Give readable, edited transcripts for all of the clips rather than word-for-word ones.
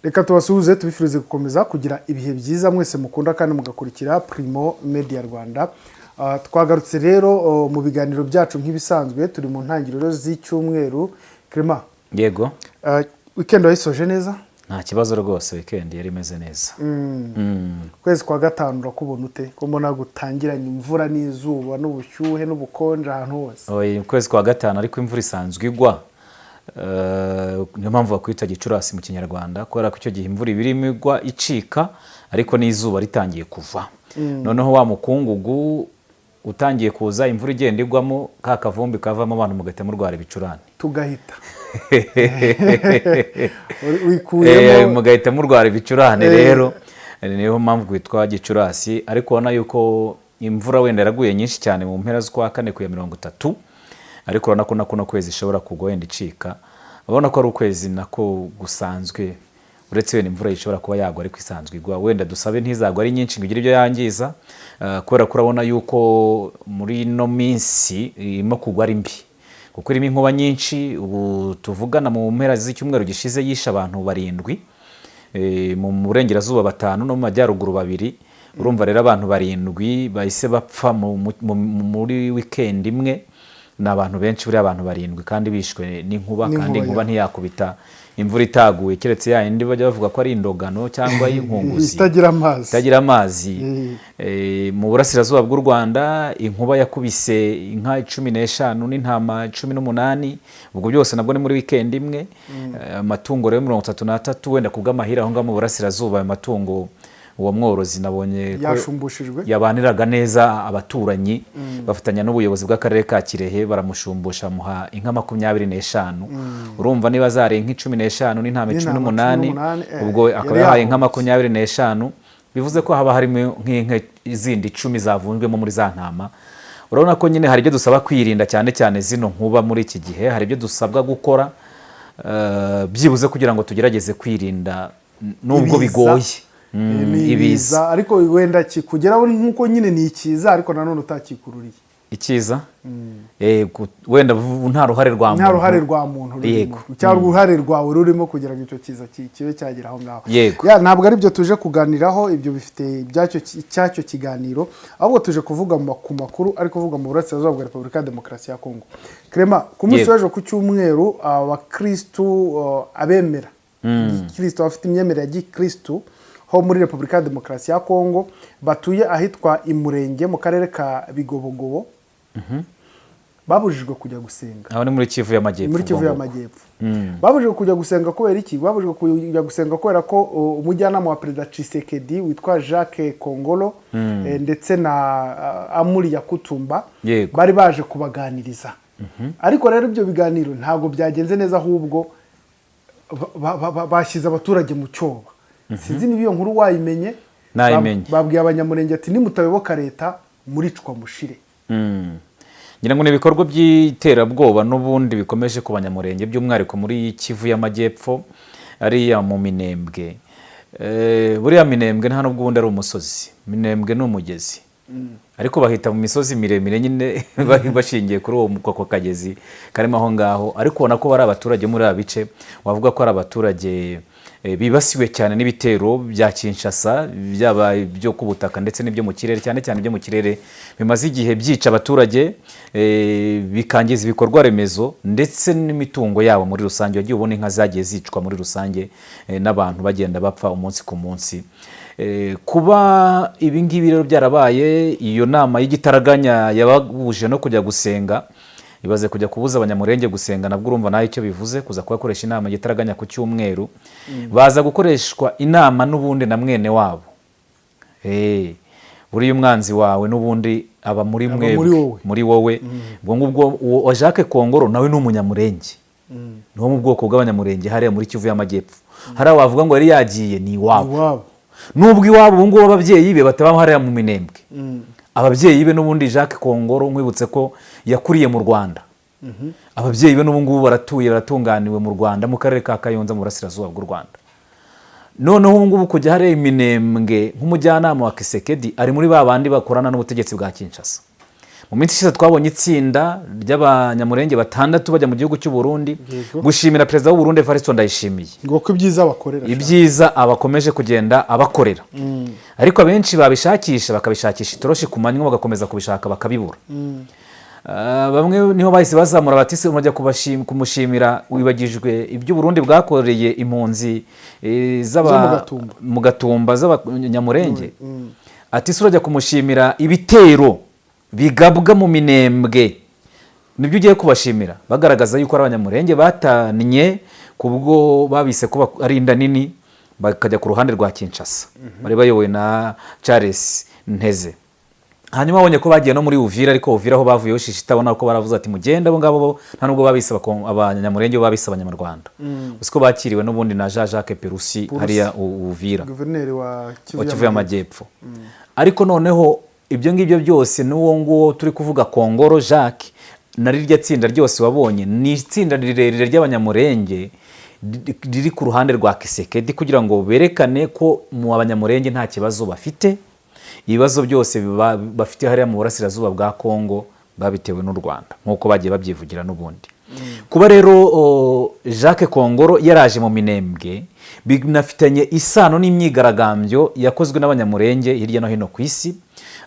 Reka tubasuhuze tubifurize gukomeza kugira ibihe byiza mwese mukunda kandi mugakurikira Primo Media Rwanda. Twagarutse rero mu biganiro byacu nk'ibisanzwe turi mu ntangiriro z'icyumweru. Clement, yego weekend wayisoje neza? nta kibazo rwose, weekend yari imeze neza. Kwezi kwa gatanu urakubona ute? Ko mbona gutangiranye imvura n'izuba n'ubushyuhe n'ubukonje ahantu hose. Oye, kwezi kwa gatanu ariko imvura isanzwe igwa. Niyo mpamvu bakwita Gicurasi mu Kinyarwanda, kubera ko icyo gihe imvura ibirimo igwa icika ariko n'izuba ritangiye kuva. Noneho wa mukungugu utangiye kuza, imvura igenda igwamo, ka kavumbi kavamo abantu mugahita murwara ibicurane. Tugahita. Mugahita murwara ibicurane rero. Niyo mpamvu witwa Gicurasi, ariko ubona yuko imvura wenda yaraguye nyinshi cyane mu mpera z'ukwa kane ku ya 30. Ariko urabona ko nakuno kwezi ishobora kugwa wenda icika. Urabona ko ari ukwezi nako gusanzwe, uretse wenda imvura ishobora kuba yagwa ariko isanzwe igwa. Wenda dusabe ntizagwa ari nyinshi ngo igire ibyo yangiza, kubera ko urabona yuko muri no minsi irimo kugwa ari mbi, kuko irimo inkuba nyinshi. Ubu tuvugana mu mpera z'icyumweru gishize yisha abantu 7, mu burengerazuba 5 no mu majyaruguru 2. Urumva rero abantu 7 bahise bapfa muri weekend imwe. Ni abantu benshi, buri abantu 7 kandi bishwe n'inkuba, kandi inkuba ntiyakubita imvura itaguye, keretse ya indi bajya bavuga ko ari indogano cyangwa y'inkunguzi itagira amazi. Mu burasirazuba bw'u Rwanda inkuba yakubise inka 15 n'intama 18. Ubwo byose nabwo ni muri weekend imwe. Amatungo rero 33 wenda kubw'amahira aho ngaho mu burasirazuba. Amatungo uwo mworozi nabonye yashumbushijwe, yabaniraga neza abaturanyi, bafatanya n'ubuyobozi bw'akarere ka Kirehe baramushumbusha, muha inka 25. Urumva niba zari inka 15 n'intama 18, ubwo akaba yahaye inka 25, bivuze ko haba harimo nk'inka izindi 10 zavunjwemo muri za ntama. Urabona ko nyine hari ibyo dusaba kwirinda, cyane cyane zino nkuba muri iki gihe. Hari ibyo dusabwa gukora byibuze kugira ngo tugerageze kwirinda nubwo bigoye. Ibiza ariko wenda kikugeraho nk'uko nyine ni ikiza, ariko nanone utakikururiye ikiza. Wenda nta ruhare rwa muntu rurimo, cyangwa uruhare rwawe rurimo kugira ngo icyo kiza kibe cyagera aho ngaho. Ntabwo ari byo tuje kuganiraho, ibyo bifite icyacyo kiganiro, ahubwo tuje kuvuga ku makuru ari kuvuga mu burasirazuba bwa Repubulika ya Demokarasi ya Kongo. Clement, ku munsi w'ejo ku cyumweru abakristu abemera Kristo, bafite imyemerere ya Gikristo ho muri Repubulika ya Demokarasi ya Kongo batuye ahitwa Imurenge mu karere ka Bigobogobo, babujijwe kujya gusenga. Aho ni muri Kivu y'Amajyepfo. Babujijwe kujya gusenga kubera iki? Babujijwe kujya gusenga kubera ko umujyanama wa Perezida Tshisekedi witwa Jacques Kongolo ndetse na Amuri Yakutumba bari baje kubaganiriza. Ariko rero ibyo biganiro ntabwo byagenze neza, ahubwo bashyize abaturage mu cyoba. Sinzi niba iyo nkuru wayimenye. Babwiye abanyamurenge ati nimutayoboka leta muricwa mushire. Ngira ngo ibikorwa by'iterabwoba n'ubundi bikomeje ku banyamurenge, by'umwihariko muri Kivu y'Amajyepfo ariya mu Minembwe. Buriya Minembwe nta nubwo ubundi ari umusozi. Minembwe ni umugezi, ariko bahita mu misozi miremire nyine bashingiye kuri uwo mukoko kagezi karimo aho ngaho. Ariko ubona ko bari abaturage muri aba bice, wavuga ko ari abaturage bibasiwe cyane n'ibitero bya Kinshasa, byaba byo ku butaka ndetse n'ibyo mu kirere, cyane cyane ibyo mu kirere bimaze igihe byica abaturage, bikangiza ibikorwa remezo ndetse n'imitungo yabo muri rusange. Wagiye ubona inka zagiye zicwa muri rusange, n'abantu bagenda bapfa umunsi ku munsi. Kuba ibi ngibi rero byarabaye, iyo nama y'igitaraganya yababuje no kujya gusenga, ibaze kujya kubuza abanyamurenge gusenga, nabwo urumva nayo icyo bivuze kuza kubakoresha inama y'igitaraganya ku cyumweru. Baza gukoreshwa inama n'ubundi na mwene wabo. Buriya umwanzi wawe n'ubundi aba muri wowe. Ubwo ngubwo wa Jacques Kongolo nawe ni umunyamurenge, ni wo mu bwoko bw'abanyamurenge hariya muri Kivu y'Amajyepfo. Hari abavuga ngo yari yagiye ni iwabo, nubwo iwabo ubu ngubu ababyeyi be bataba hariya mu Minembwe. Ababyeyi be n'ubundi Jacques Kongolo nkwibutse ko yakuriye mu Rwanda. Ababyeyi be n'ubu ngubu baratunganiwe mu Rwanda, mu karere ka Kayonza mu burasirazuba bw'u Rwanda. Noneho ubu ngubu kujya hariya Minembwe nk'umujyanama wa Tshisekedi ari muri ba bandi bakorana n'ubutegetsi bwa Kinshasa. mu minsi ishize twabonye itsinda ry'abanyamurenge 6 bajya mu gihugu cy'u Burundi gushimira perezida w'u Burundi Evariste Ndayishimiye ngo ko ibyiza bakorera ibyiza abakomeje kugenda abakorera ariko abenshi babishakisha bakabishakisha itoroshi ku manywa bagakomeza kubishaka bakabibura bamwe niho bahise bazamura batise umujya kumushimira wibagijwe ibyo Burundi bwakoreye impunzi mu Gatumba z'abanyamurenge ati surajya kumushimira ibitero bigabwa mu Minembwe nibyo ugiye kubashimira bagaragaza yuko ari abanyamurenge batanye kubwo babise kuba ari inda nini bakajya ku ruhande rwa Kinshasa bari bayobowe na Charles Nteze. Hanyuma babonye ko bagiye no muri Uvira ariko Uvira aho bavuye ushishita bona ko baravuze ati mugenda bo ngabo nta nubwo babise abanyamurenge bo babise abanyarwanda usiko bakiriwe n'ubundi na Jacques Perusi hariya Uvira guverineri wa Kivu y'Amajyepfo ariko noneho ibyo ngibyo byose n'uwo nguwo turi kuvuga Kongoro Jacques nari rya tsinda ryose wabonye ni itsinda rirerire ry'abanyamurenge riri ku ruhande rwa Kisekedi kugira ngo berekane ko mu abanyamurenge nta kibazo bafite ibibazo byose bafite hariya mu burasirazuba bwa Kongo babitewe n'u Rwanda nk'uko bagiye babyivugira n'ubundi kuba rero Jacques Kongoro yaraje mu Minembwe binafitanye isano n'imyigaragambyo yakozwe n'abanyamurenge hirya no hino ku isi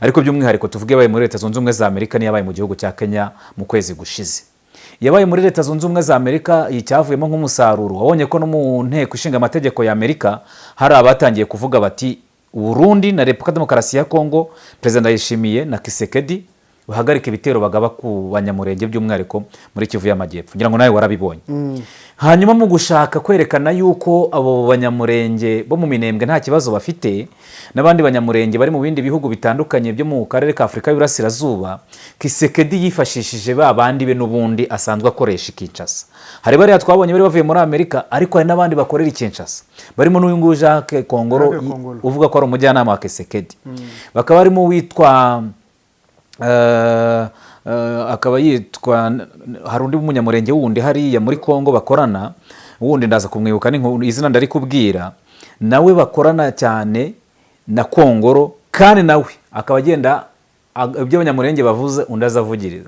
ariko by'umwihariko tuvuge yabaye muri Leta Zunze Ubumwe za Amerika niyabaye mu gihugu cya Kenya mu kwezi gushize yabaye muri Leta Zunze Ubumwe za Amerika icyavuyemo nk'umusaruro wabonye ko no mu nteko ishinga amategeko ya Amerika hari abatangiye kuvuga bati Burundi na Repubulika Demokarasi ya Kongo Perezida Ndayishimiye na Kisekedi bahagarika ibitero bagaba ku banyamurenge by'umwihariko muri Kivu y'Amajyepfo ngira ngo nawe warabibonye hanyuma mu gushaka kwerekana yuko abo banyamurenge bo mu Minembwe nta kibazo bafite n'abandi banyamurenge bari mu bindi bihugu bitandukanye byo mu karere ka Afurika y'Iburasirazuba Kisekedi yifashishije ba bandi be n'ubundi asanzwe akoresha Kinshasa hari bari twabonye bari bavuye muri Amerika ariko hari n'abandi bakorera Kinshasa barimo n'uyu nguyu Jacques Kongoro uvuga ko ari umujyanama wa Kisekedi bakaba barimo witwa akaba yitwa hari undi munyamurenge wundi hariya muri Kongo bakorana wundi ndaza kumwibuka izina ndari kubwira nawe bakorana cyane na Kongoro kandi nawe akaba agenda ibyo abanyamurenge bavuze undi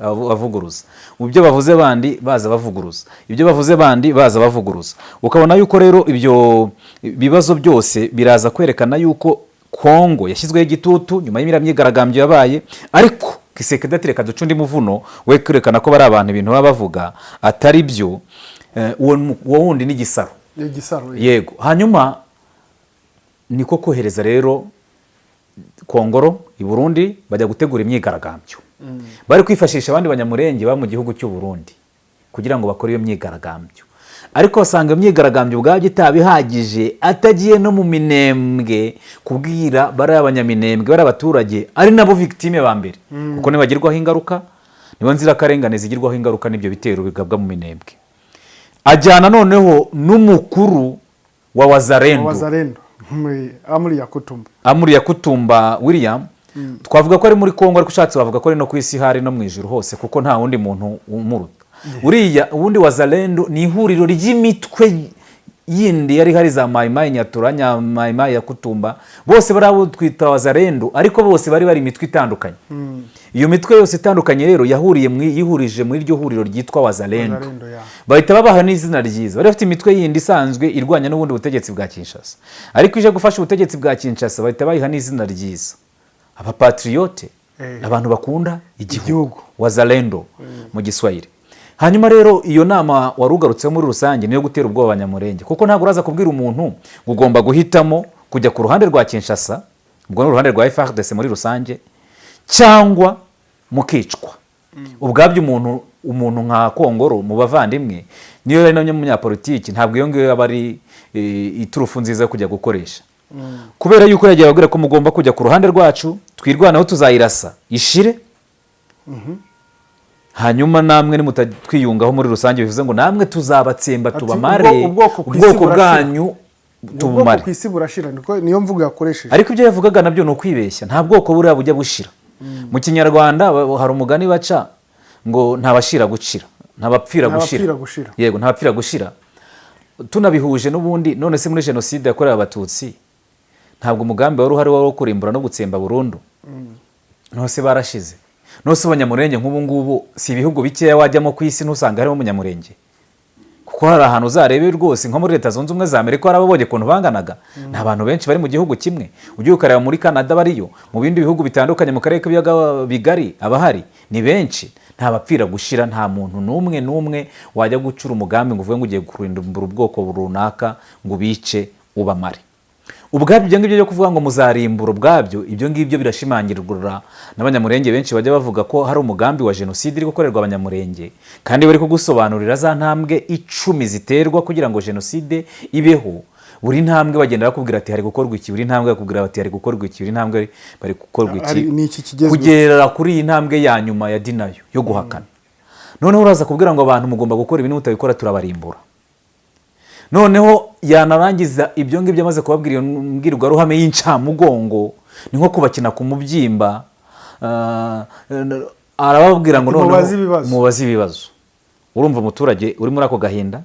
avuguruza ibyo bavuze bandi baza bavuguruza ibyo bavuze bandi baza bavuguruza ukabona yuko rero ibyo bibazo byose biraza kwerekana yuko Kongo yashyizweho igitutu nyuma y'imyigaragambyo yabaye ariko Kisekedi atereka ducundi muvuno we kwerekana ko bari abantu ibintu baba bavuga atari byo uwo wundi ni gisaro yego hanyuma niko kohereza rero Kongoro i Burundi bajya gutegura imyigaragambyo bari kwifashisha abandi banyamurenge ba mu gihugu cy'u Burundi kugira ngo bakore iyo myigaragambyo ariko basanga imyigaragambyo ubwabyo itabihagije atagiye no mu Minembwe kubwira bari abanyaminembwe bari abaturage ari nabo victime ba mbere kuko nibagirwaho ingaruka nibo nzira karengane zigirwaho ingaruka n'ibyo bitero bigabwa mu Minembwe ajyana noneho n'umukuru wa Wazalendo Amuri Yakutumba William twavuga ko ari muri Kongo ariko ushatse bavuga ko ari no ku isi hari no mu ijuru hose kuko nta wundi muntu umuruta uriya ubundi Wazalendo ni ihuriro ry'imitwe yindi yari hari za Maimai Nyatura Maimai Yakutumba bose barabo twita Wazalendo ariko bose bari imitwe itandukanye iyo mitwe yose itandukanye rero yihurije muri iryo huriro ryitwa Wazalendo bahita babaha n'izina ryiza bari bafite imitwe yindi isanzwe irwanya n'ubundi butegetsi bwa Kinshasa ariko ije gufasha ubutegetsi bwa Kinshasa bahita bayiha n'izina ryiza abapatriote abantu bakunda igihugu Wazalendo mu Giswahili. Hanyuma rero iyo nama warugarutse muri rusange niyo gutera ubwoba abanyamurenge kuko ntabwo uraza kubwira umuntu ugomba guhitamo kujya ku ruhande rwa Kinshasa ubwo n'uruhande rwa FARDC muri rusange cyangwa mukicwa ubwabyo umuntu nka Kongoro mu bavandimwe niyo yari n'umunyapolitiki ntabwo iyo ngiyo abari iturufu nziza kujya gukoresha kubera yuko yagiye ababwira ko mugomba kujya ku ruhande rwacu twirwanaho tuzayirasa ishire hanyuma namwe ni mutatwiyungaho muri rusange bivuze ngo namwe tuzabatsemba tubamare ubwoko bwanyu tubumare ku isi burashira niyo mvugo yakoresheje ariko ibyo yavugaga nabyo no kwibeshya nta bwoko buriya bujya bushira mu Kinyarwanda hari umugani baca ngo ntabashira gucira ntabapfira gushira yego ntabapfira gushira tunabihuje n'ubundi none se muri genocide yakorewe abatutsi ntabwo umugambi wari uhari wo kurimbura no gutsemba burundu nose barashize nose abanyamurenge nk'ubu ngubu si ibihugu bikeya wajyamo ku isi ntusanga harimo umunyamurenge, kuko hari ahantu uzarebe rwose nko muri Leta Zunze Ubumwe za Amerika warababonye ukuntu banganaga, ni abantu benshi bari mu gihugu kimwe. Ugiye ukareba muri Canada bariyo, mu bindi bihugu bitandukanye mu karere k'ibiyaga bigari abahari ni benshi, nta bapfira gushira, nta muntu n'umwe wajya gucura umugambi ngo uvuge ngo ugiye kurindira ubwoko runaka ngo ubice ubamare. Ubwabyo ibyo ngibyo byo kuvuga ngo muzarimbura ubwabyo, ibyo ngibyo birashimangirwa n'abanyamurenge benshi bajya bavuga ko hari umugambi wa jenoside uri gukorerwa abanyamurenge, kandi bari kugusobanurira za ntambwe 10 ziterwa kugira ngo jenoside ibeho. Buri ntambwe bagenda bakubwira ati hari gukorwa iki, buri ntambwe bakubwira bati hari gukorwa iki, buri ntambwe bari gukorwa iki, kugera kuri iyi ntambwe ya nyuma ya dinayo yo guhakana. Noneho uraza kubwira ngo abantu mugomba gukora ibintu mutabikora turabarimbura. Noneho yanarangiza ibyo ngibyo amaze kubabwira imbwirwaruhame y'incamugongo, ni nko kubakina ku mubyimba, arababwira ngo noneho mubaze ibibazo. Urumva umuturage uri muri ako gahinda,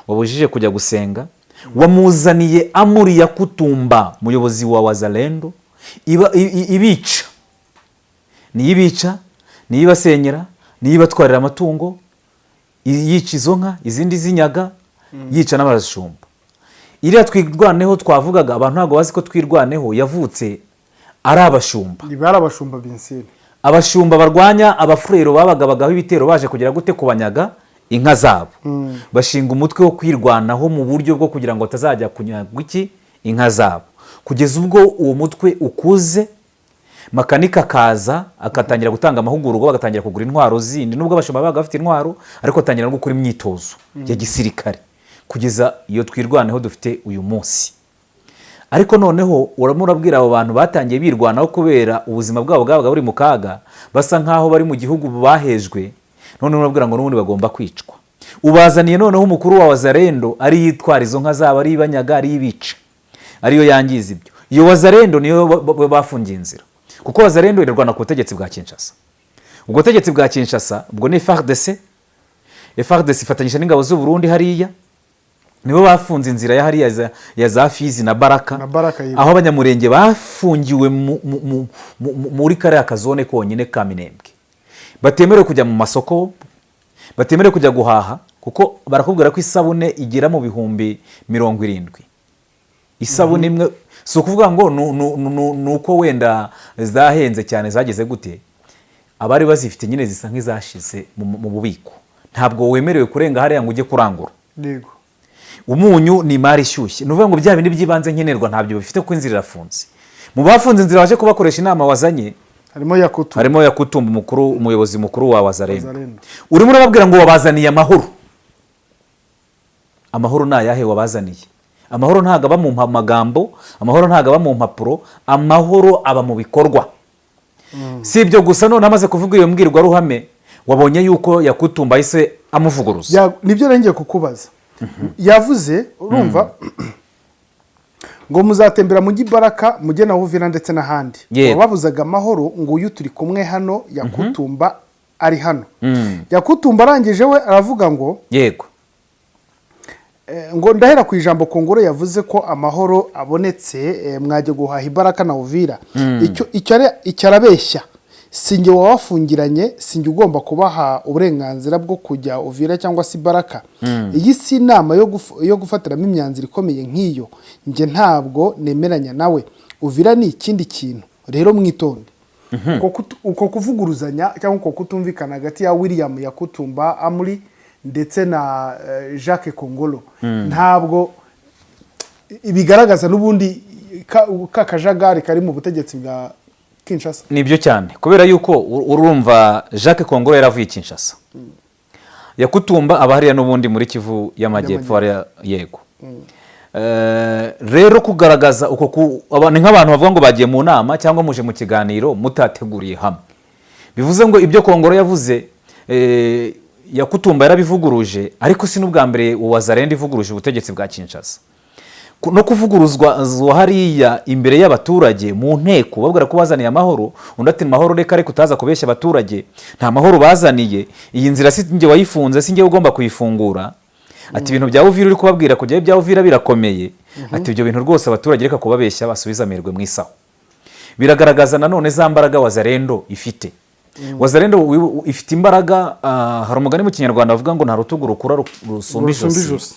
wabujije kujya gusenga, wamuzaniye amuri ya Kutumba, muyobozi wa Wazalendo, ibica niyibica, niyibasenyera, niyibatwarira amatungo, yica izo nka, izindi zinyaga, yica n'abashumba. Iriya twirwaneho twavugaga, abantu ntabwo bazi ko twirwaneho yavutse ari abashumba. Bari abashumba b'insiri, abashumba barwanya abafurero babagabagaho ibitero baje kugira gute kubanyaga inka zabo. Bashinga umutwe wo kwirwanaho mu buryo bwo kugira ngo batazajya kunyagwa iki inka zabo, kugeza ubwo uwo mutwe ukuze, makanika kaza akatangira gutanga amahugurwa, bagatangira kugura intwaro zindi, nubwo abashumba babaga bafite intwaro ariko batangira no gukora imyitozo ya gisirikare, kugeza iyo twirwaneho dufite uyu munsi. Ariko noneho uramurabwira abo bantu batangiye birwanaho kubera ubuzima bwabo bwabaga buri mu kaga, basa nkaho bari mu gihugu bahejwe, none urabwira ngo n'ubundi bagomba kwicwa. Ubazaniye noneho umukuru wa Wazalendo ari yitwara izo nka zabo, ari banyaga, ari ibica, ariyo yangiza ibyo. Iyo Wazalendo niyo bafungiye inzira, kuko Wazalendo irarwana ku butegetsi bwa Kinshasa. Ubwo butegetsi bwa Kinshasa ubwo ni FARDC ifatanyije n'ingabo z'u Burundi hariya, nibo bafunze inzira ya hariya ya za Fizi na Baraka, aho abanyamurenge bafungiwe muri kariya kazone konyine ka Minembwe. Batemerewe kujya mu masoko, batemerewe kujya guhaha, kuko barakubwira ko isabune igera mu bihumbi 70. Isabune imwe si ukuvuga ngo nuko wenda zahenze cyane zageze gute, abari bazifite nyine zisa nk'izashize mu bubiko. Ntabwo wemerewe kurenga hariya ngo ujye kurangura. Yego. Umunyu ni imari ishyushye, nuvuga ngo bya bindi by'ibanze nkenerwa ntabyo bifite ko inzira irafunze. Mu bafunze inzira waje kubakoresha inama wazanye harimo Yakutumba, umuyobozi mukuru wa Wazalendo. Urimo urababwira ngo wabazaniye amahoro. Amahoro ni ayahe wabazaniye? Amahoro ntago aba mu magambo, amahoro ntago aba mu mpapuro, amahoro aba mu bikorwa. Si ibyo gusa, none amaze kuvuga iyo mbwirwaruhame wabonye yuko Yakutumba ise amuvuguruza. Nibyo ngiye kukubaza. Yavuze urumva ngo muzatembera mu Gibaraka, mujye na Uvira ndetse n'ahandi. Babuzaga amahoro ngo uyu turi kumwe hano, Yakutumba ari hano. Yakutumba arangije we aravuga ngo yego, ngo ndahera ku ijambo Kongoro yavuze ko amahoro abonetse mwajye guhaha Ibaraka na Uvira. Icyo arabeshya. Sinjye wawafungiranye, sinjye ugomba kubaha uburenganzira bwo kujya Uvira cyangwa se Ibaraka. Iyi si inama yo gufatiramo imyanzuro ikomeye nk'iyo, njye ntabwo nemeranya nawe. Uvira ni ikindi kintu, rero mwitonde. Uko kuvuguruzanya cyangwa uko kutumvikana hagati ya William Yakutumba Amuri ndetse na Jacques Kongolo ntabwo ibigaragaza n'ubundi kakajagari kari mu butegetsi bwa Kinshasa. Nibyo cyane, kubera yuko urumva Jacques Kongolo yaravuye Kinshasa. Yakutumba abahariya n'ubundi muri Kivu y'Amajyepfo yego. Rero kugaragaza uko abantu nk'abantu bavuga ngo bagiye mu nama cyangwa muje mu kiganiro mutateguriye hamwe, bivuze ngo ibyo Kongolo yavuze Yakutumba yarabivuguruje, ariko si n'ubwa mbere Wazalendo ivuguruje ubutegetsi bwa Kinshasa. No kuvuguruzwa hariya imbere y'abaturage mu nteko babwira ko bazaniye amahoro, undi ati mahoro reka ariko utaza kubeshya abaturage, nta mahoro bazaniye, iyi nzira si nge wayifunze, si nge ugomba kuyifungura. Ati ibintu bya Uvira uri kubabwira kujya bya Uvira birakomeye. Ati ibyo bintu rwose abaturage reka kubabeshya basubiza amerwe mu isaho. Biragaragaza nanone za mbaraga Wazalendo ifite. wazalendo ifite imbaraga. Hari umugani mu kinyarwanda bavuga ngo nta rutugu rukura rusumba ijosi,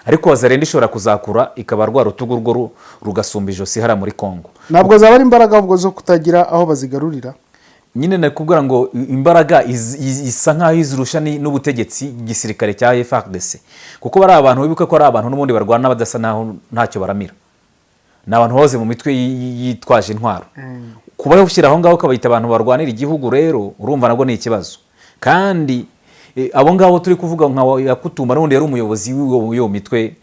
ariko wazalendo ishobora kuzakura ikaba rwa rutugu rwo rugasumba ijosi hariya muri Kongo. Ntabwo zaba ari imbaraga ahubwo zo kutagira aho bazigarurira. Nyine nakubwira ngo imbaraga isa nk'aho izirusha n'ubutegetsi igisirikare cya FARDC, kuko bari abantu wibuke ko ari abantu n'ubundi barwana badasa naho ntacyo baramira, ni abantu bose mu mitwe yitwaje intwaro. Kuba ushyira aho ngaho ukabayita abantu barwanira igihugu rero urumva nabwo ni ikibazo. Kandi abo ngabo turi kuvuga nka Yakutumba n'ubundi yari umuyobozi w'iyo mitwe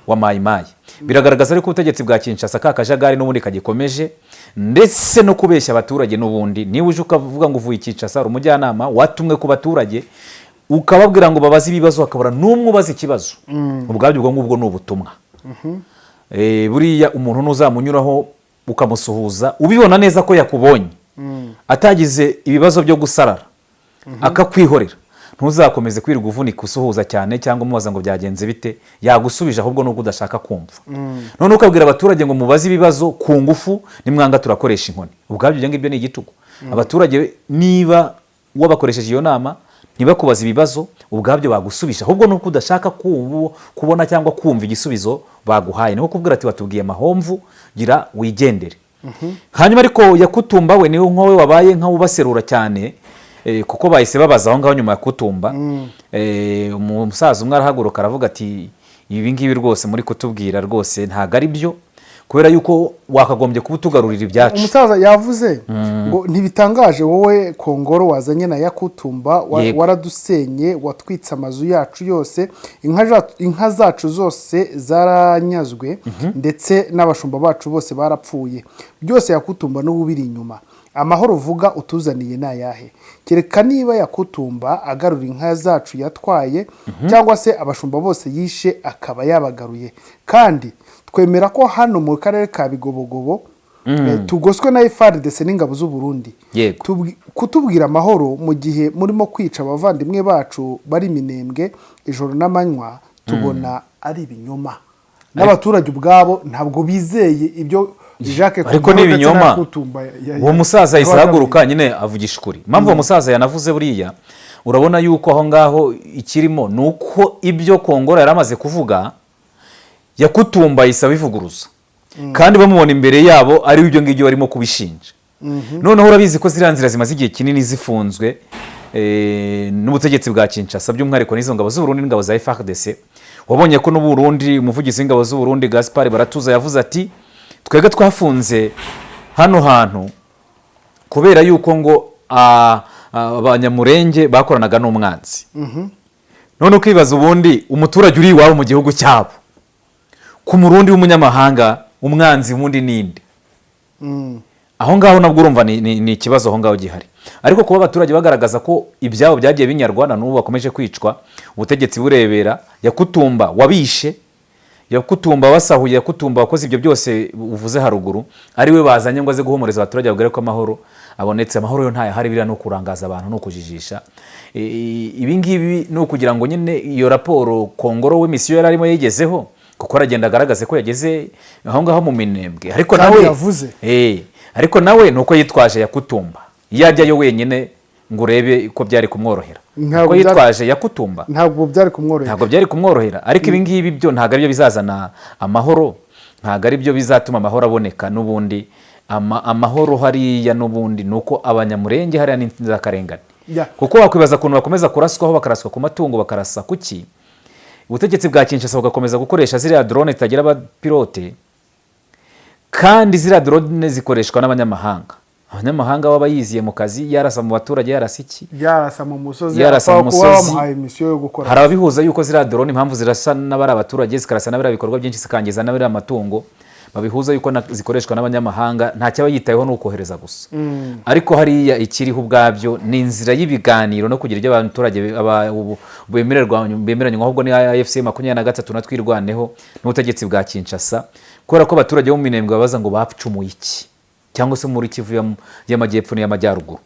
wa Mai Mai. Biragaragaza ariko ubutegetsi bwa Kinshasa kakajagari n'ubundi kagikomeje, ndetse no kubeshya abaturage n'ubundi. Niba uje ukavuga ngo uvuye Kinshasa ari umujyanama watumwe ku baturage ukababwira ngo babaze ibibazo akabura n'umwe ubaza ikibazo, ubwabyo ubwo ngubwo ni ubutumwa. Buriya umuntu nuzamunyuraho ukamusuhuza ubibona neza ko yakubonye atagize ibibazo byo gusarara akakwihorera, ntuzakomeze kwirirwa uvunika usuhuza cyane cyangwa umubaza ngo byagenze bite, yagusubije ahubwo nubwo udashaka kumva. None ukabwira abaturage ngo mubaze ibibazo ku ngufu, nimwanga turakoresha inkoni, ubwabyo ibyo ngibyo ni igitugu. Abaturage niba wabakoresheje iyo nama ntibakubaza ibibazo, ubwabyo bagusubisha ahubwo nuko udashaka kubona cyangwa kumva igisubizo baguhaye. Niho kubwira ati watubwiye amahomvu gira wigendere. Hanyuma ariko Yakutumba we niwe nkowe wabaye nka ubaserura cyane, kuko bahise babaza aho ngaho nyuma ya Kutumba. Umusaza umwe arahaguruka aravuga ati ibi ngibi rwose muri kutubwira rwose ntago ari byo, kubera yuko wakagombye kuba utugarurira ibyacu. Umusaza yavuze ngo ntibitangaje wowe Kongoro wazanye na Yakutumba waradusenye, watwitse amazu yacu yose, inka zacu zose zaranyazwe, ndetse n'abashumba bacu bose barapfuye. Byose Yakutumba n'ububiri inyuma. Amahoro uvuga utuzaniye nayahe? Kereka niba Yakutumba agarura inka zacu yatwaye, cyangwa se abashumba bose yishe akaba yabagaruye. Kandi twemera ko hano mu karere ka Bigobogobo tugoswe na FARDC n'ingabo z'u Burundi. Kutubwira amahoro mu gihe murimo kwica abavandimwe bacu bari Minembwe ijoro n'amanywa, tubona ari ibinyoma. N'abaturage ubwabo ntabwo bizeye ibyo Jacques, ariko ni ibinyoma. Uwo musaza yisahaguruka nyine avugisha ukuri. Impamvu uwo musaza yanavuze buriya urabona yuko aho ngaho ikirimo nuko ibyo Kongoro yaramaze kuvuga Yakutumba yisaba ivuguruza, kandi bamubona imbere yabo ari ibyo ngibyo barimo kubishinja. Noneho urabizi ko ziriya nzira zimaze igihe kinini zifunzwe n'ubutegetsi bwa Kinshasa, by'umwihariko n'izo ngabo z'u Burundi n'ingabo za FARDC. Wabonye ko n'u Burundi umuvugizi w'ingabo z'u Burundi Gaspard Baratuza yavuze ati twebwe twafunze hano hantu kubera yuko ngo abanyamurenge bakoranaga n'umwanzi. None ukibaza ubundi umuturage uri iwabo mu gihugu cyabo, ku murundi w'umunyamahanga umwanzi wundi ninde? Aho ngaho nabwo urumva ni ikibazo aho ngaho gihari. Ariko kuba abaturage bagaragaza ko ibyabo byagiye binyarwana n'ubu bakomeje kwicwa, ubutegetsi burebera Yakutumba wabishe, Yakutumba wasahuye, Yakutumba wakoze ibyo byose uvuze haruguru, ari we bazanye ngo aze guhumuriza abaturage bagere ko amahoro abonetse. Amahoro yo ntayahari, biriya no kurangaza abantu no kujijisha. Ibi ngibi no kugira ngo nyine iyo raporo Kongoro we misiyo yari arimo yigezeho, kuko aragenda agaragaze ko yageze aho ngaho mu Minembwe. Ariko nawe yavuze ariko nawe nuko yitwaje Yakutumba, yajyayo wenyine ngo urebe ko byari kumworohera. Ko yitwaje Yakutumba ntabwo byari kumworohera. Ariko ibi ngibi byo ntabwo ari byo bizazana amahoro, ntabwo ari byo bizatuma amahoro aboneka. N'ubundi amahoro hariya n'ubundi nuko abanyamurenge hariya n'inzirakarengane. Kuko wakwibaza ukuntu bakomeza kuraswaho, bakaraswa ku matungo, bakarasa kuki ubutegetsi bwa Kinshasa bugakomeza gukoresha ziriya drone zitagira abapilote, kandi ziriya drone zikoreshwa n'abanyamahanga. Abanyamahanga baba yiziye mu kazi, yarasa mu baturage, yarasa iki, yarasa mu musozi, hari ababihuza yuko ziriya drone impamvu zirasa n'abari abaturage zikarasa n'abari ibikorwa byinshi zikangiza n'abari amatungo, babihuza yuko zikoreshwa n'abanyamahanga, nta cyaba yitayeho no kohereza gusa. Ariko hariya ikiriho ubwabyo ni inzira y'ibiganiro no kugira ibyo abaturage bemeranywa, ahubwo ni AFC 23 natwirwaneho n'ubutegetsi bwa Kinshasa, kubera ko abaturage bo mu Minembwe babaza ngo bapfumuye iki, cyangwa se muri Kivu y'amajyepfo n'iy'amajyaruguru.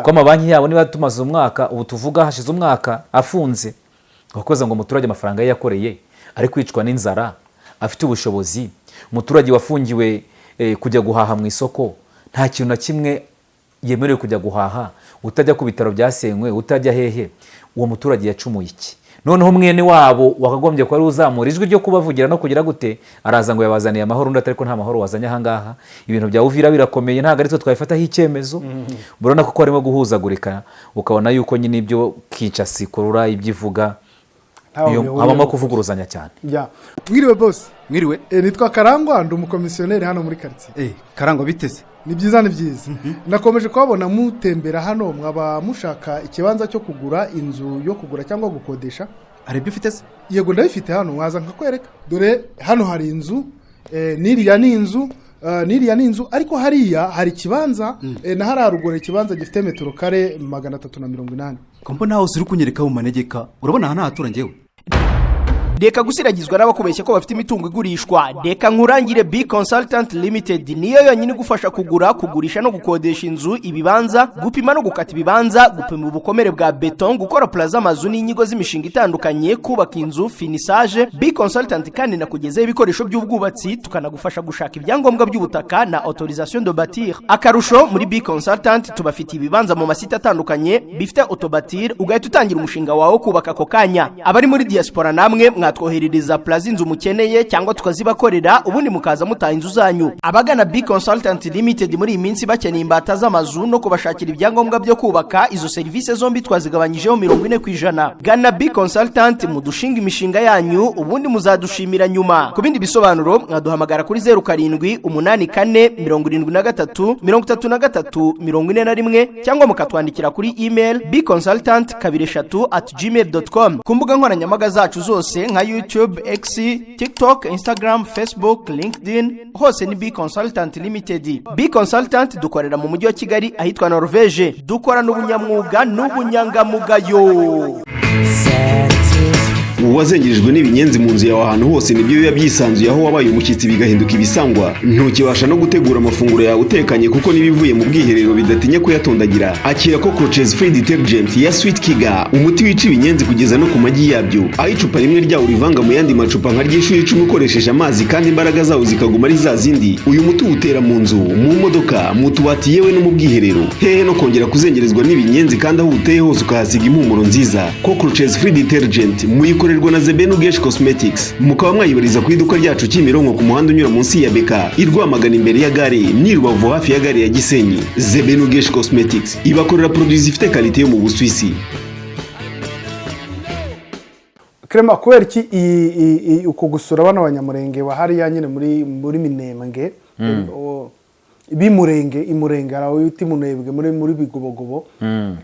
Ko amabanki yabo niba tumaze umwaka, ubu tuvuga hashize umwaka afunze, bakoza ngo umuturage amafaranga ye yakoreye ari kwicwa n'inzara, afite ubushobozi. Umuturage wafungiwe kujya guhaha mu isoko, nta kintu na kimwe yemerewe kujya guhaha, utajya ku bitaro byasenywe, utajya hehe, uwo muturage yacumuye iki? Noneho mwene wabo wakagombye ko ari uzamura ijwi ryo kubavugira no kugira gute, araza ngo yabazaniye amahoro, undi atari ko nta mahoro wazanye ahangaha. Ibintu bya Uvira birakomeye, ntabwo ari twe twabifataho icyemezo. Burona ko harimo guhuzagurika, ukabona yuko nyine ibyo Kinshasa ikurura ibyivuga habamo kuvuguruzanya cyane. Mwiriwe boss. Mwiriwe. Nitwa Karangwa, ndi umukomisiyoneri hano muri quartier. Karangwa biteze? Ni byiza ni byiza. Nakomeje kubabona mutembera hano, mwaba mushaka ikibanza cyo kugura, inzu yo kugura cyangwa gukodesha. Hari ibyo ufite se? Yego ndabifite hano, mwaza nkakwereka. Dore hano hari inzu, niriya ni inzu, ariko hariya hari ikibanza, na hari haruguru ikibanza gifite metero kare 380. Kompo naho uri kunyereka mu manegeka, urabona hano hatura ngewe. Reka gusiragizwa n'abakubeshya ko bafite imitungo igurishwa. Reka nkurangire B Consultant Limited niyo yonyine gufasha kugura, kugurisha no gukodesha inzu, ibibanza, gupima no gukata ibibanza, gupima ubukomere bwa beton, gukora plaza amazu n'inyigo z'imishinga itandukanye, kubaka inzu, finissage. B Consultant kandi nakugezeho ibikoresho by'ubwubatsi, tukanagufasha gushaka ibyangombwa by'ubutaka na autorisation de bâtir. Akarusho muri B Consultant tubafitiye ibibanza mu masite atandukanye bifite autobatir, ugahita utangira umushinga wawe kubaka ako kanya. Abari muri diaspora namwe mwatwoherereza plaza inzu mukeneye cyangwa tukazibakorera, ubundi mukaza mutaha inzu zanyu. Abagana B Consultant Limited muri iyi minsi bakeneye imbata z'amazu no kubashakira ibyangombwa byo kubaka, izo serivisi zombi twazigabanyijeho 40%. Gana B Consultant mudushinga imishinga yanyu, ubundi muzadushimira nyuma. Ku bindi bisobanuro mwaduhamagara kuri 0784 cyangwa mukatwandikira kuri email bconsultant23@gmail.com. ku mbuga nkoranyambaga zacu zose nka YouTube, X, TikTok, Instagram, Facebook, LinkedIn, hose ni B Consultant Limited. B Consultant dukorera mu mujyi wa Kigali ahitwa Norvege. Dukora n'ubunyamwuga n'ubunyangamugayo. Uwazengerijwe n'ibinyenzi mu nzu yawe ahantu hose nibyo biba byisanzuye, aho wabaye umushyitsi bigahinduka ibisangwa. Ntukibasha no gutegura amafunguro yawe utekanye kuko nibivuye mu bwiherero bidatinya kuyatondagira. Akira Cockroaches Free Detergent ya Sweet Kiga, umuti wica ibinyenzi kugeza no ku magi yabyo. Aho icupa rimwe ryawo urivanga mu yandi macupa nka ry'ishuri 10 ukoresheje amazi kandi imbaraga zawo zikaguma ari zazindi. Uyu muti utera mu nzu, mu modoka, mu tubati yewe no mu bwiherero. Hehe no kongera kuzengerezwa n'ibinyenzi kandi aho uteye hose ukahasiga impumuro nziza. Cockroaches Free Detergent muyikorerwa na Zebenugesh Cosmetics. Mukaba mwayibariza ku iduka ryacu Kimironko ku muhanda unyura munsi ya Beka, Irwamagana imbere ya gare, ni Rubavu hafi ya gare ya Gisenyi. Zebenugesh Cosmetics ibakorera produits zifite qualité yo mu Busuwisi. Krema kubera iki uko gusura bana abanyamurenge bahari ya nyine muri Minembwe, bimurenge imurenge arawe uti munebwe muri bigobogobo,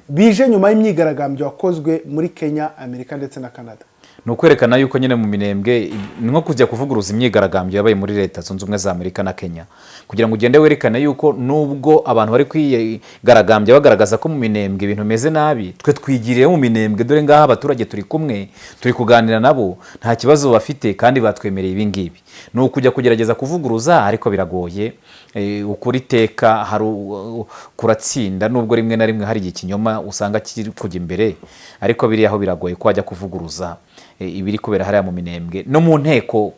bije nyuma y'imyigaragambyo yakozwe muri Kenya, Amerika ndetse na Canada. Nukwerekana yuko nyine mu Minembwe nko kujya kuvuguruza imyigaragambyo yabaye muri Leta Zunze Ubumwe za Amerika na Kenya, kugira ngo ugende werekana yuko nubwo abantu bari kwigaragambya bagaragaza ko mu Minembwe ibintu meze nabi, twe twigiriye mu Minembwe, dore ngaha abaturage turi kumwe, turi kuganira nabo, nta kibazo bafite kandi batwemereye ibi ngibi. No kujya kugerageza kuvuguruza ariko biragoye, ukuri teka hari kuratsinda, nubwo rimwe na rimwe hari ikinyoma usanga kiri kujya imbere, ariko biri aho biragoye ko wajya kuvuguruza ibiri kubera hariya mu Minembwe. No mu inteko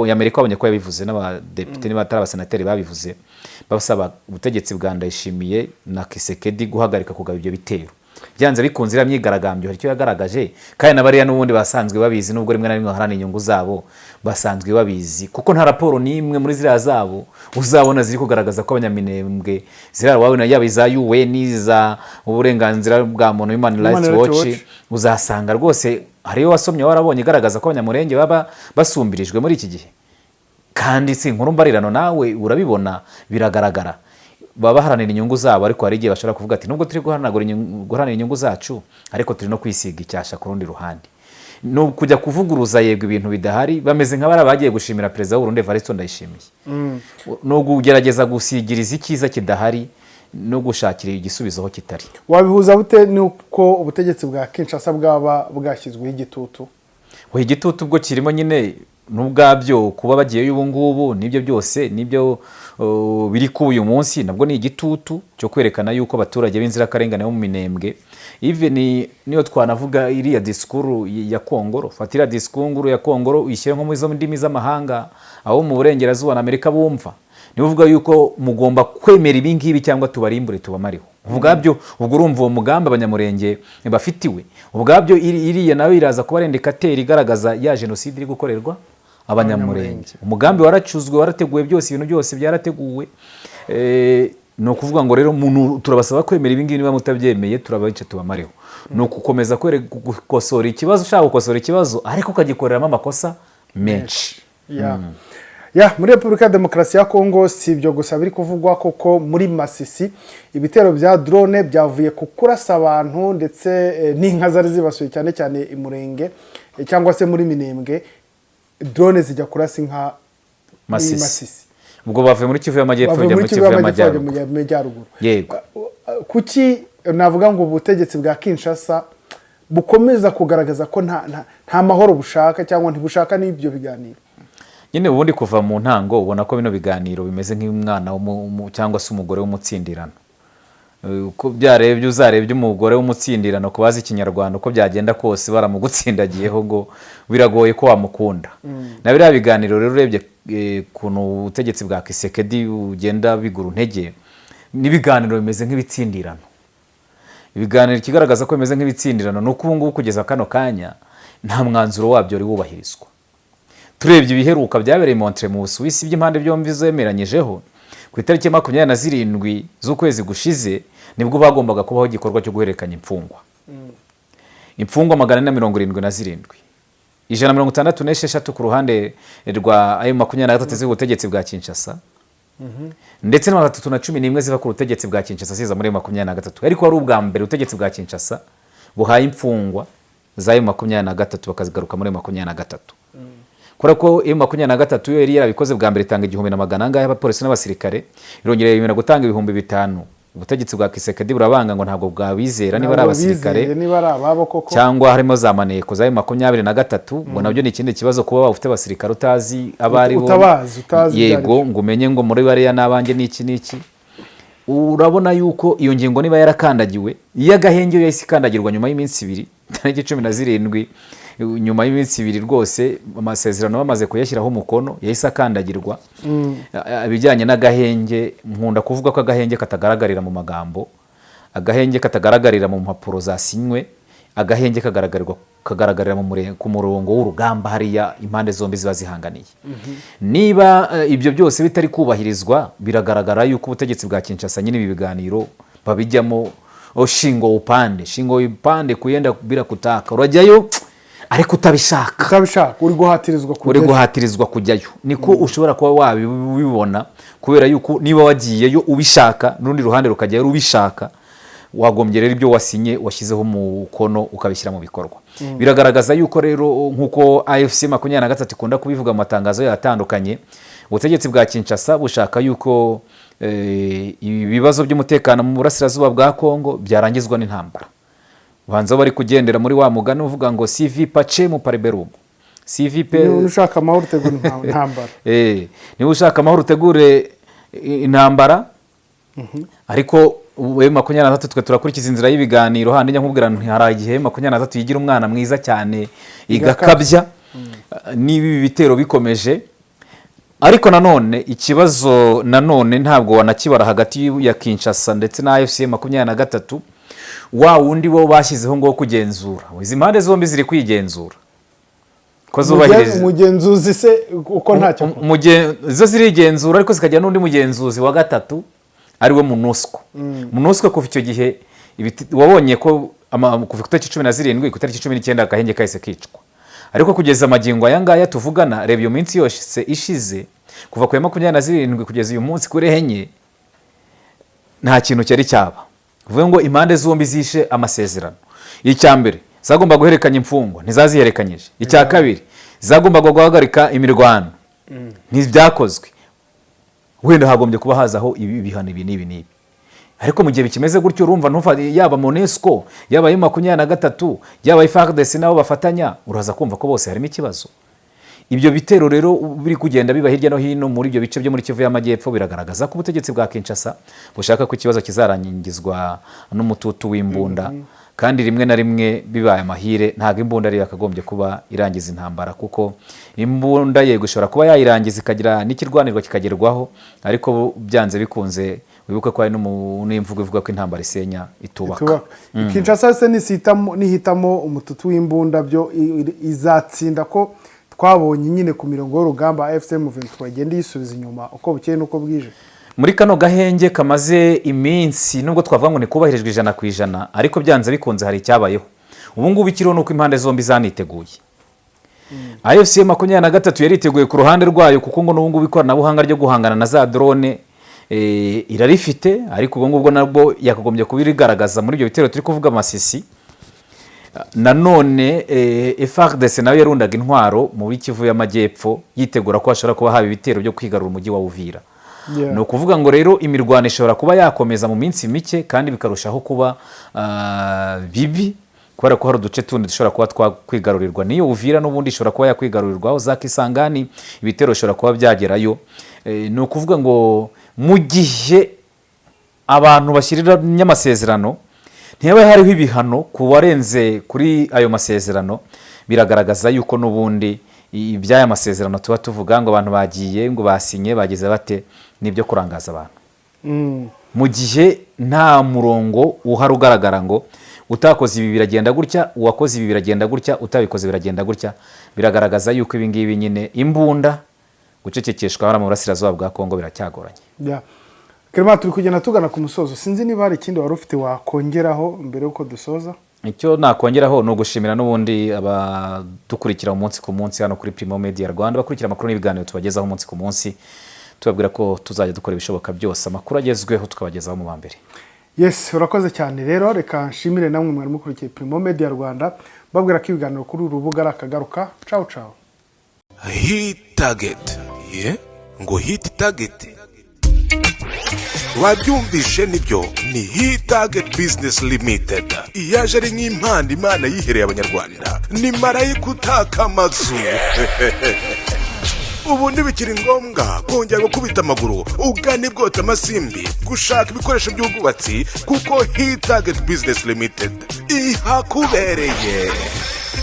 ya Amerika babonye ko yabivuze, n'abadepite n'abatari abasenateri babivuze, basaba ubutegetsi bwa Ndayishimiye na Kisekedi guhagarika kugaba ibyo bitero. Byanze bikunze myigaragambyo hari cyo yagaragaje, kandi nabariya n'ubundi basanzwe babizi, nubwo rimwe na rimwe harana inyungu zabo basanzwe babizi, kuko nta raporo n'imwe muri ziriya zabo uzabona ziri kugaragaza ko abanyaminembwe ziriya wawe na yaba iza UN n'iza uburenganzira bwa muntu, Human Rights Watch, uzasanga rwose hariyo wasomye warabonye igaragaza ko abanyamurenge baba basumbirijwe muri iki gihe. Kandi si inkuru mbarirano nawe urabibona biragaragara, baba haranira inyungu zabo, ariko hari igihe bashobora kuvuga ati nubwo turi guharanira inyungu zacu ariko turi no kwisiga icyasha ku rundi ruhande. No kujya kuvuguruza yego ibintu bidahari, bameze nk'abari bagiye gushimira Perezida w'u Burundi Evariste Ndayishimiye, no kugerageza gusigiriza ikiza kidahari no gushakira igisubizo aho kitari. Wabihuza bute nuko ubutegetsi bwa Kinshasa bwaba bwashyizweho igitutu? Igitutu ubwo kirimo nyine n'ubwabyo kuba bagiye ubu ngubu, nibyo byose nibyo biri ku uyu munsi, nabwo ni igitutu cyo kwerekana yuko abaturage b'inzira karengane bo mu Minembwe. Even niyo twanavuga iriya disikuru ya Kongoro, fatira disikuru ya Kongoro uyishyire nko muri zo ndimi z'amahanga, aho mu burengerazuba na Amerika bumva, niba uvuga yuko mugomba kwemera ibi ngibi cyangwa tubarimbure tubamariho ubwabyo ubwo urumva uwo mugambi abanyamurenge bafitiwe ubwabyo iriya nawe iraza kuba rendekateri igaragaza ya jenoside iri gukorerwa abanyamurenge. Umugambi waracuzwe warateguwe byose ibintu byose byarateguwe. Ni ukuvuga ngo rero turabasaba kwemera ibi ngibi niba mutabyemeye turabayica tubamareho. Ni ukukomeza gukosora ikibazo ushaka gukosora ikibazo ariko ukagikoreramo amakosa menshi. Muri Repubulika ya Demokarasi ya Kongo si ibyo gusa biri kuvugwa koko muri Masisi ibitero bya drone byavuye ku kurasa abantu ndetse n'inka zari zibasuye cyane cyane imurenge cyangwa se muri Minembwe drone zijya kurasa inka Masisi. Ubwo bavuye muri Kivu y'Amajyepfo bajya muri Kivu y'Amajyaruguru. Yego. Kuki navuga ngo ubutegetsi bwa Kinshasa bukomeza kugaragaza ko nta mahoro bushaka cyangwa ntibushaka n'ibyo biganiro? Nyine ubundi kuva mu ntango ubona ko bino biganiro bimeze nk'umwana cyangwa se umugore w'umutsindirano. Uko byarebye uzarebye umugore w'umutsindirano ko bazi ikinyarwanda uko byagenda kose baramugutsindagiyeho ngo biragoye ko wamukunda. Na biriya biganiro rero urebye kuntu ubutegetsi bwa Kisekedi ugenda bigura intege n'ibiganiro bimeze nk'ibitsindirano. Ibiganiro kigaragaza ko bimeze nk'ibitsindirano no kubungubu kugeza kano kanya nta mwanzuro wabyo ari wubahirizwa. Turebye ibiheruka byabereye Montre mu Busuwisi by'impande byombi zemeranyijeho ku itariki 27 z'ukwezi gushize nibwo bagombaga kubaho igikorwa cyo guhererekanya imfungwa. Imfungwa 477 166 ku ruhande rwa ayo 23 z'ubutegetsi bwa Kinshasa ndetse na 311 ziva ku butegetsi bwa Kinshasa ziza muri 23 ariko ari ubwa mbere ubutegetsi bwa Kinshasa buhaye imfungwa za 23 bakazigaruka muri 23. Kora ko M23 yo yari yarabikoze bwa mbere itanga 1,000 angahe abapolisi n'abasirikare irongera yemera gutanga 5,000. Ubutegetsi bwa Kisekedi burabanga ngo ntabwo bwabizera niba ari abasirikare niba ari ababo koko cyangwa harimo za maneko za M23 ngo nabyo ni ikindi kibazo kuba bafite abasirikare utazi abari bo yego ngo umenye ngo muri bariya nabanje n'iki urabona yuko iyo ngingo niba yarakandagiwe y'agahenge yahise ikandagirwa nyuma y'iminsi 2 tariki 17 nyuma y'iminsi 2 rwose amasezerano bamaze kuyashyiraho umukono yahise akandagirwa. Ibijyanye n'agahenge nkunda kuvuga ko agahenge katagaragarira mu magambo, agahenge katagaragarira mu mpapuro zasinywe, agahenge kagaragarira ku murongo w'urugamba hariya impande zombi ziba zihanganiye. Niba ibyo byose bitari kubahirizwa biragaragara yuko ubutegetsi bwa Kinshasa nyine ibi biganiro babijyamo shingo upande kuyenda bila kutaka urajyayo ariko utabishaka uri guhatirizwa kujyayo niko ushobora kuba wabibona kubera yuko niba wagiyeyo ubishaka n'urundi ruhande rukajyayo ubishaka wagombye rero ibyo wasinye washyizeho mu kono ukabishyira mu bikorwa. Biragaragaza yuko rero nkuko AFC 23 ikunda kubivuga mu matangazo yatandukanye ubutegetsi bwa Kinshasa bushaka yuko ibibazo by'umutekano mu burasirazuba bwa Kongo byarangizwa n'intambara. Banza bari kugendera muri wa mugani uvuga ngo CV pace mu pariberum. CV pe ushaka amahoro utegura intambara. Ni ushaka amahoro utegure intambara. Ariko we 23 twe turakurikiza inzira y'ibiganiro handi njya nkubwira ntihara igihe 23 yigira umwana mwiza cyane igakabya nibi bitero bikomeje. Ariko nanone ikibazo nanone ntabwo wanakibara hagati ya Kinshasa ndetse na AFC 23 wa wundi bo bashyizeho ngo kugenzura. Izi mpande zombi ziri kwigenzura ko zubahiriza umugenzuzi se uko ntacyo zo zirigenzura ariko zikajya n'undi mugenzuzi wa gatatu ariwe MONUSCO. MONUSCO kuva icyo gihe wabonye ko kuva ku itariki 17 ku itariki 19 agahenge kahise kicwa. Ariko kugeza amagingo aya ngaya tuvugana reba iyo minsi yose ishize kuva ku 27 kugeza uyu munsi kuri henye nta kintu cyari cyaba. Vuga ngo impande zombi zishe amasezerano. Icya mbere zagomba guherekanya imfungwa ntizaziherekanyije. Icya kabiri zagomba guhagarika imirwano ntibyakozwe. Wenda hagombye kuba hazaho ibihano ibi. Ariko mu gihe bikimeze gutyo urumva ntufa yaba MONUSCO yaba M23 yaba FARDC nabo bafatanya uraza kumva ko bose harimo ikibazo. Ibyo bitero rero biri kugenda biba hirya no hino muri ibyo bice byo muri Kivu y'Amajyepfo biragaragaza ko ubutegetsi bwa Kinshasa bushaka ko ikibazo kizarangizwa n'umututu w'imbunda kandi rimwe na rimwe bibaye amahire ntabwo imbunda ariyo yakagombye kuba irangiza intambara, kuko imbunda yego ishobora kuba yayirangiza ikagira n'ikirwanirwa kikagerwaho, ariko byanze bikunze wibuke ko hari n'imvugo ivuga ko intambara isenya itubaka. Kinshasa se nihitamo umututu w'imbunda byo izatsinda ko twabonye nyine ku mirongo y'urugamba FCM 23 igenda yisubiza inyuma uko bukeye nuko bwije. Muri kano gahenge kamaze iminsi nubwo twavuga ngo ni kubahirijwe 100%, ariko byanze bikunze hari icyabayeho. Ubu ngubu ikiriho nuko impande zombi zaniteguye. AFC 23 yariteguye ku ruhande rwayo, kuko ngo n'ubu ngubu ikoranabuhanga ryo guhangana na za drone irarifite, ariko ubu ngubwo nabwo yakagombye kubirigaragaza muri ibyo bitero turi kuvuga Masisi. Nanone FARDC nayo yarundaga intwaro mu Kivu y'Amajyepfo yitegura ko hashobora kuba haba ibitero byo kwigarura umujyi wa Uvira. No kuvuga ngo rero imirwano ishobora kuba yakomeza mu minsi mike kandi bikarushaho kuba bibi, kubera ko hari uduce tundi dushobora kuba twakwigarurirwa niyo Uvira, n'ubundi ishobora kuba yakwigarurirwaho za Kisangani, ibitero ishobora kuba byagerayo. No kuvuga ngo mu gihe abantu bashyirira n'amasezerano ntiyabe hariho ibihano ku warenze kuri ayo masezerano, biragaragaza yuko n'ubundi iby'aya masezerano tuba tuvuga ngo abantu bagiye ngo basinye bagize bate nibyo kurangaza abantu. Mu gihe nta murongo uhari ugaragara ngo utakoze ibi biragenda gutya, uwakoze ibi biragenda gutya, utabikoze biragenda gutya, biragaragaza yuko ibi ngibi nyine imbunda gucecekeshwa hara mu burasirazuba bwa Kongo biracyagoranye. Kirema turi kugenda tugana ku musozo, sinzi niba hari ikindi wari ufite wakongeraho mbere yuko dusoza. Icyo nakongeraho no gushimira n'ubundi abadukurikira umunsi ku munsi hano kuri Primo Media Rwanda, bakurikira amakuru n'ibiganiro tubagezaho umunsi ku munsi, tubabwira ko tuzajya dukora ibishoboka byose amakuru agezweho tukabagezaho mu bambere. Yes, urakoze cyane rero, reka nshimire namwe mwari mukurikiye Primo Media Rwanda, babwira ko ibiganiro kuri urubuga arakagaruka. Ciao ciao. Hit target. Ngo hit target. Wabyumvishe nibyo, ni Hit Target Business Limited. Iyaje ari nk'impanda Imana yihereye abanyarwanda, ni marayika utaka amazu. Ubu ntibikiri ngombwa kongera gukubita amaguru ugana ibwota amasimbi gushaka ibikoresho by'ubwubatsi, kuko Hit Target Business Limited ihakubereye.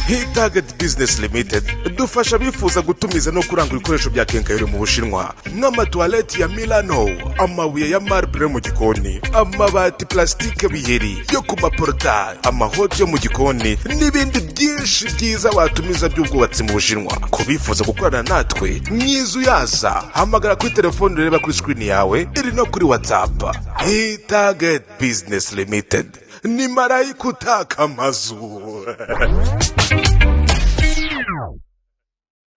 Hit Target Business Limited dufasha bifuza gutumiza no kurangura ibikoresho bya kenkayori mu Bushinwa, nk'amatoilette ya Milano, amabuye ya marble mu gikoni, amabati plastike biheri yo ku maportail, amahoti yo mu gikoni, n'ibindi byinshi byiza watumiza by'ubwubatsi mu Bushinwa. Kubifuza gukorana natwe mwizu yaza, hamagara kuri telefone ureba kuri screen yawe iri no kuri WhatsApp. Hit Target Business Limited ni marayika utaka amazu.